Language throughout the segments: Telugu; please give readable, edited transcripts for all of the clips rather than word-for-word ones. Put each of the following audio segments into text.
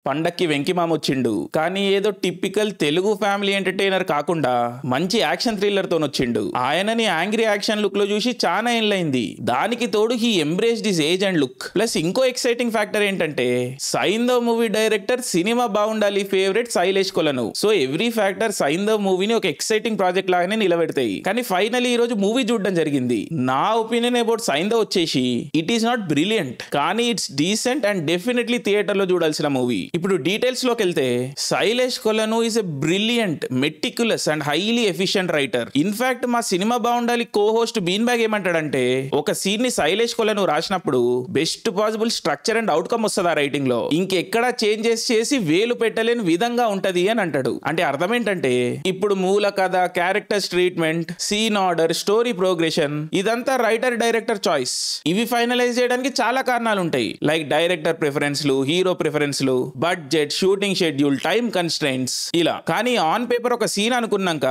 పండక్కి వెంకిమామ వచ్చిండు. కానీ ఏదో టిపికల్ తెలుగు ఫ్యామిలీ ఎంటర్టైనర్ కాకుండా మంచి యాక్షన్ థ్రిల్లర్ తో వచ్చిండు. ఆయనని యాంగ్రీ యాక్షన్ లుక్ లో చూసి చాలా ఏళ్ళైంది. దానికి తోడు he embrace this age and look. Plus ఇంకో ఎక్సైటింగ్ ఫ్యాక్టర్ ఏంటంటే సైంధవ్ మూవీ డైరెక్టర్ సినిమా బాగుండాలి ఫేవరెట్ శైలేష్ కొలను. సో ఎవ్రీ ఫ్యాక్టర్ సైంధవ్ మూవీని ఒక ఎక్సైటింగ్ ప్రాజెక్ట్ లాగానే నిలబెడతాయి. కానీ ఫైనలీ ఈ రోజు మూవీ చూడడం జరిగింది. నా ఒపీనియన్ అబౌట్ సైంధవ్ వచ్చేసి ఇట్ ఈస్ నాట్ బ్రిలియంట్, కానీ it's decent and definitely theatre లో చూడాల్సిన మూవీ. ఇప్పుడు డీటెయిల్స్ లోకి వెళ్తే శైలేష్ కొలను is a brilliant, meticulous and highly efficient writer. In fact మా సినిమా బాగుండాలి కో హోస్ట్ బీన్ బ్యాగ్ ఏమంటాడంటే ఒక సీన్ ని శైలేష్ కొలను రాసినప్పుడు best possible structure and outcome వస్తుంది ఆ రైటింగ్ లో, ఇంకెక్కడా చేంజెస్ చేసి వేలు పెట్టలేని విధంగా ఉంటది అని అంటాడు. అంటే అర్థం ఏంటంటే ఇప్పుడు మూల కథ, characters treatment, scene order, story progression ఇదంతా రైటర్ డైరెక్టర్ చాయిస్. ఇవి ఫైనలైజ్ చేయడానికి చాలా కారణాలు ఉంటాయి, లైక్ డైరెక్టర్ ప్రిఫరెన్స్లు, హీరో ప్రిఫరెన్స్లు, budget, shooting schedule, time constraints ఇలా. కానీ ఆన్ పేపర్ ఒక సీన్ అనుకున్నాక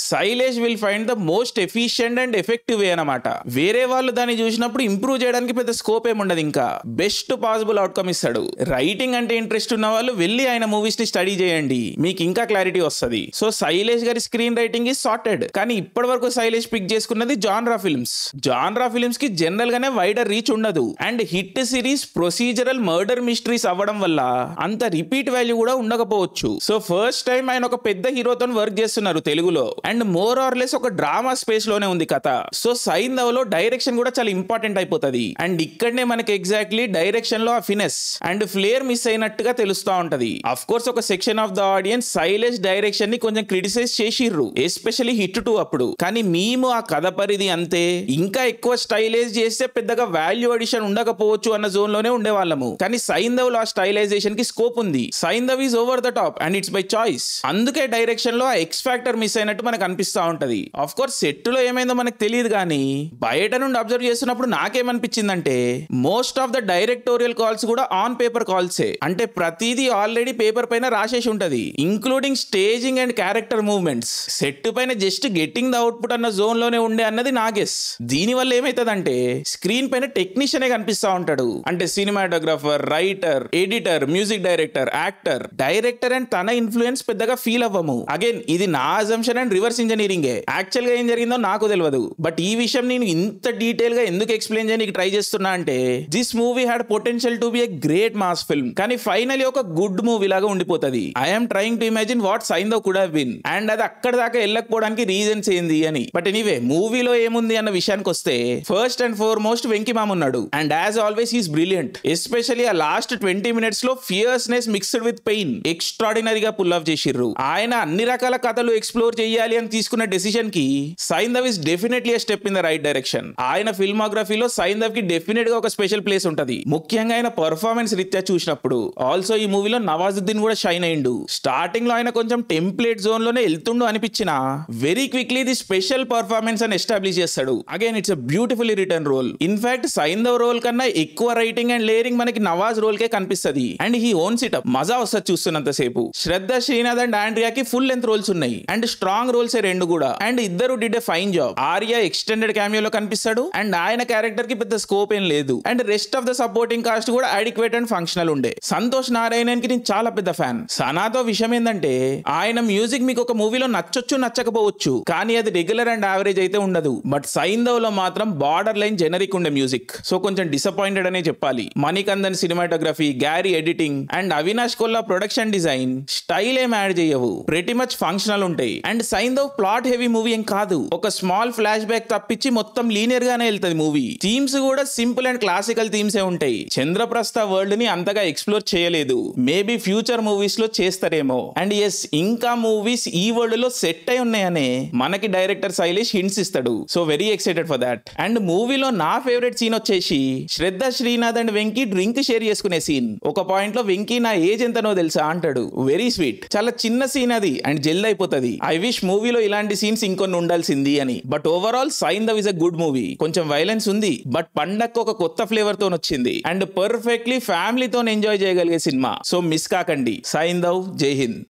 Shailesh will find the most efficient and effective way అన్నమాట. వేరే వాళ్ళు దాన్ని చూసినప్పుడు ఇంప్రూవ్ చేయడానికి పెద్ద స్కోప్ ఏముండదు, ఇంకా బెస్ట్ పాసిబుల్ అవుట్కమ్ ఇస్తాడు. రైటింగ్ అంటే ఇంట్రెస్ట్ ఉన్న వాళ్ళు వెళ్ళి ఆయన మూవీస్ ని స్టడీ చేయండి, మీకు ఇంకా క్లారిటీ వస్తుంది. సో శైలేష్ గారి స్క్రీన్ రైటింగ్ ఈజ్ సార్టెడ్. కానీ ఇప్పటి వరకు శైలేష్ పిక్ చేసుకున్నది జాన్రా ఫిల్మ్స్. జాన్రా ఫిల్మ్స్ కి జనరల్ గానే వైడర్ రీచ్ ఉండదు and hit series procedural murder mysteries అవ్వడం వల్ల అంత రిపీట్ వాల్యూ కూడా ఉండకపోవచ్చు. సో ఫస్ట్ టైం ఆయన ఒక పెద్ద హీరోతో వర్క్ చేస్తున్నారు తెలుగులో అండ్ మోర్ ఆర్ లెస్ ఒక డ్రామా స్పేస్ లోనే ఉంది కథ. సో సైంధవ్ లో డైరెక్షన్ కూడా చాలా ఇంపార్టెంట్ అయిపోతుంది అండ్ ఇక్కడనే మనకి ఎగ్జాక్ట్లీ డైరెక్షన్ లో ఆ ఫినెస్ అండ్ ఫ్లేర్ మిస్ అయినట్టుగా తెలుస్తా ఉంటది. అఫ్ కోర్స్ ఒక section of the audience Shailesh direction ని కొంచెం క్రిటిసైజ్ చేసిర్రు, ఎస్పెషల్లీ హిట్ 2 అప్పుడు. కానీ మేము ఆ కథ పరిధి అంతే, ఇంకా ఎక్కువ స్టైలైజ్ చేస్తే పెద్దగా వాల్యూ అడిషన్ ఉండకపోవచ్చు అన్న జోన్ లోనే ఉండేవాళ్ళము. కానీ సైంధవ్ లో ఆ స్టైలైజేషన్ కి స్కోప్ ఉంది. Saindhav is over the top and it's by choice. అందుకే డైరెక్షన్ లో ఆ ఎక్స్ ఫ్యాక్టర్ మిస్ అయినట్టు మనకు అనిపిస్తా ఉంటది. ఆఫ్ కోర్స్ సెట్ లో ఏమైందో మనకు తెలియదు, కానీ బయట నుండి అబ్జర్వ్ చేస్తున్నప్పుడు నాకేమనిపించిందంటే most of the directorial calls కూడా ఆన్ పేపర్ కాల్సే. అంటే ప్రతిదీ ఆల్రెడీ పేపర్ పైన రాసేసి ఉంటది, including staging and character movements. Set పైన జస్ట్ గెట్టింగ్ ద అవుట్పుట్ అన్న జోన్ లోనే ఉండే అన్నది నా గెస్. దీని వల్ల ఏమైతుందంటే స్క్రీన్ పైన టెక్నీషియనే కనిపిస్తా ఉంటాడు. అంటే cinematographer, writer, editor, music director, actor, director and తన ఇన్ఫ్లుయెన్స్ పెద్దగా ఫీల్ అవ్వము. అగైన్ ఇది నా assumption and reverse engineering. Actual గా ఏం జరిగిందో నాకు తెలియదు, బట్ ఈ విషయం నేను ఇంత డీటెయిల్ గా ఎందుకు ఎక్స్ప్లెయిన్ చేయడానికి ట్రై చేస్తున్నా అంటే this movie had potential to be a great mass film, కానీ ఫైనలీ ఒక గుడ్ మూవీ లాగా ఉండిపోతుంది. I'm trying to imagine what Saindhav could have been and అది అక్కడ దాకా వెళ్ళకపోవడానికి రీజన్స్ ఏంది అని. బట్ ఎనీవే మూవీలో ఏముంది అన్న విషయానికి వస్తే ఫస్ట్ అండ్ ఫార్మోస్ట్ వెంకిమామ ఉన్నాడు and as always he's brilliant. Especially ఆ లాస్ట్ 20 minutes లో ఫియర్స్నెస్ మిక్స్డ్ విత్ పెయిన్ ఎక్స్ట్రాడినరీగా పుల్ ఆఫ్ చేసిర్రు. ఆయన అన్ని రకాల కథలు ఎక్స్ప్లోర్ చేయాలి అని తీసుకున్న డెసిషన్ కి Saindhav is definitely step in the right direction. ఆయన ఫిల్మోగ్రఫీలో సైంధవ్ కి డెఫినెట్ గా ఒక స్పెషల్ ప్లేస్ ఉంటది, ముఖ్యంగా ఆయన పర్ఫార్మెన్స్ రీత్యా చూసినప్పుడు. ఆల్సో ఈ మూవీలో నవాజుద్దీన్ కూడా షైన్ అయిండు. స్టార్టింగ్ లో ఆయన కొంచెం టెంప్లేట్ జోన్ లోనే వెళ్తుండు అనిపించిన very quickly the special performance అని ఎస్టాబ్లిష్ చేస్తాడు. Again it's a beautifully written role. In fact Saindhav role కన్నా ఎక్కువ రైటింగ్ అండ్ లేయరింగ్ మనకి నవాజ్ రోల్ కే కనిపిస్తుంది and he owns it up. మజా వస్తుంది చూస్తున్నంత సేపు. శ్రద్ధ, శ్రీనాథ్ అండ్ ఆండ్రియాకి ఫుల్ లెంత్ రోల్స్ ఉన్నాయి అండ్ స్ట్రాంగ్ రోల్స్ రెండు కూడా, అండ్ ఇద్దరు did a fine job. Arya extended క్యామియోలో కనిపిస్తాడు అండ్ ఆయన క్యారెక్టర్ కి పెద్ద స్కోప్ ఏం లేదు and rest of the supporting cast కూడా అడిక్వేట్ అండ్ ఫంక్షనల్ ఉండే. సంతోష్ నారాయణన్ కి నేను చాలా పెద్ద ఫ్యాన్. సనాతో విషయం ఏంటంటే ఆయన మ్యూజిక్ మీకు ఒక మూవీలో నచ్చొచ్చు నచ్చకపోవచ్చు, కానీ అది రెగ్యులర్ అండ్ యావరేజ్ అయితే ఉండదు. బట్ సైంధవ్ లో మాత్రం బార్డర్ లైన్ జెనరిక్ ఉండే మ్యూజిక్. సో కొంచెం డిసప్పాయింటెడ్ అనే చెప్పాలి. Manikandan cinematography, Garry editing and Avinash Kolla production design style ఏం యాడ్ చేయవు, ప్రెటీ మచ్ ఫంక్షనల్ ఉంటాయి. And Saindhav plot heavy movie ఏం కాదు, ఒక స్మాల్ ఫ్లాష్ బ్యాక్ తప్పించి మొత్తం లీనియర్ గానే వెళ్తుంది మూవీ. థీమ్స్ కూడా సింపుల్ అండ్ క్లాసికల్ థీమ్స్ ఏ ఉంటాయి. చంద్రప్రస్థ వరల్డ్ ని అంతగా ఎక్స్ప్లోర్ చేయలేదు, మేబీ ఫ్యూచర్ మూవీస్ లో చేస్తారేమో. అండ్ ఎస్ ఇంకా మూవీస్ ఈ వరల్డ్ లో సెట్ అయి ఉన్నాయనే మనకి డైరెక్టర్ శైలేష్ హింట్స్ ఇస్తాడు. So very excited for that. And మూవీలో నా ఫేవరెట్ సీన్ వచ్చేసి Shraddha, Srinath and Venky drink share చేసుకునే సీన్. ఒక పాయింట్ లో వెంకీ నా ఏజ్ ఎంతనో తెలుసా అంటాడు. Very sweet. చాలా చిన్న సీన్ అది అండ్ జల్ది అయిపోతుంది. ఐ విష్ మూవీలో ఇలాంటి సీన్స్ ఇంకొన్ని ఉండాల్సింది అని. But overall Saindhav is a good movie. కొంచెం వైలెన్స్ ఉంది బట్ పండక్కి ఒక కొత్త ఫ్లేవర్ తో వచ్చింది అండ్ పర్ఫెక్ట్లీ ఫ్యామిలీతో ఎంజాయ్ చేయగలిగే సినిమా. సో మిస్ కాకండి. సైంధవ్. జై హింద్.